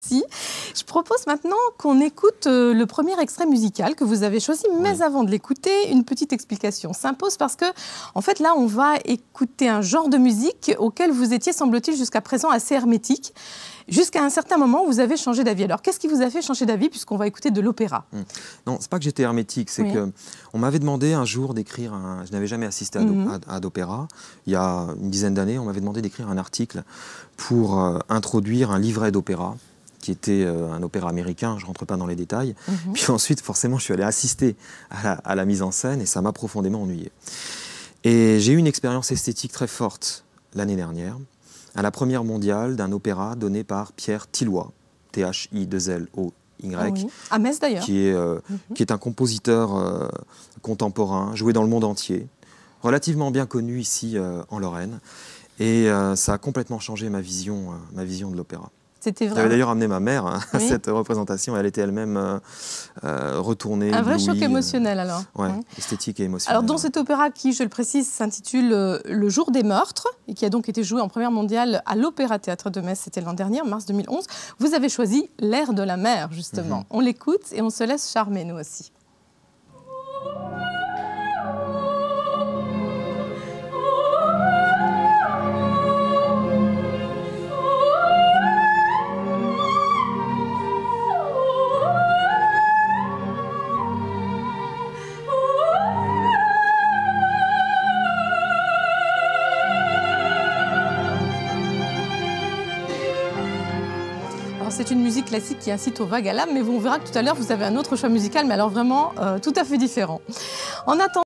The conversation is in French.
parti. Je propose maintenant qu'on écoute le premier extrait musical que vous avez choisi, mais avant de l'écouter, une petite explication s'impose parce que, en fait, là, on va écouter un genre de musique auquel vous étiez, semble-t-il, jusqu'à présent assez hermétique. Jusqu'à un certain moment, vous avez changé d'avis. Alors, qu'est-ce qui vous a fait changer d'avis puisqu'on va écouter de l'opéra? Non, c'est pas que j'étais hermétique, c'est que on m'avait demandé un jour d'écrire un... Je n'avais jamais assisté à d'opéra. Il y a une dizaine d'années, on m'avait demandé d'écrire un article pour introduire un livret d'opéra qui était un opéra américain, je ne rentre pas dans les détails. Puis ensuite, forcément, je suis allé assister à la mise en scène et ça m'a profondément ennuyé. Et j'ai eu une expérience esthétique très forte l'année dernière, à la première mondiale d'un opéra donné par Pierre Thilloy, T-H-I-2-L-O-Y, à Metz d'ailleurs, qui est un compositeur contemporain, joué dans le monde entier, relativement bien connu ici en Lorraine. Et ça a complètement changé ma vision de l'opéra. C'était vrai. J'avais d'ailleurs amené ma mère à cette représentation. Elle était elle-même retournée. Un vrai choc émotionnel alors. Oui, esthétique et émotionnel. Alors dans cet opéra qui, je le précise, s'intitule Le Jour des Meurtres et qui a donc été joué en première mondiale à l'Opéra Théâtre de Metz, c'était l'an dernier, en mars 2011, vous avez choisi L'air de la mer justement. On l'écoute et on se laisse charmer nous aussi. C'est une musique classique qui incite au vague à l'âme, mais on verra que tout à l'heure, vous avez un autre choix musical, mais alors vraiment tout à fait différent. En attendant,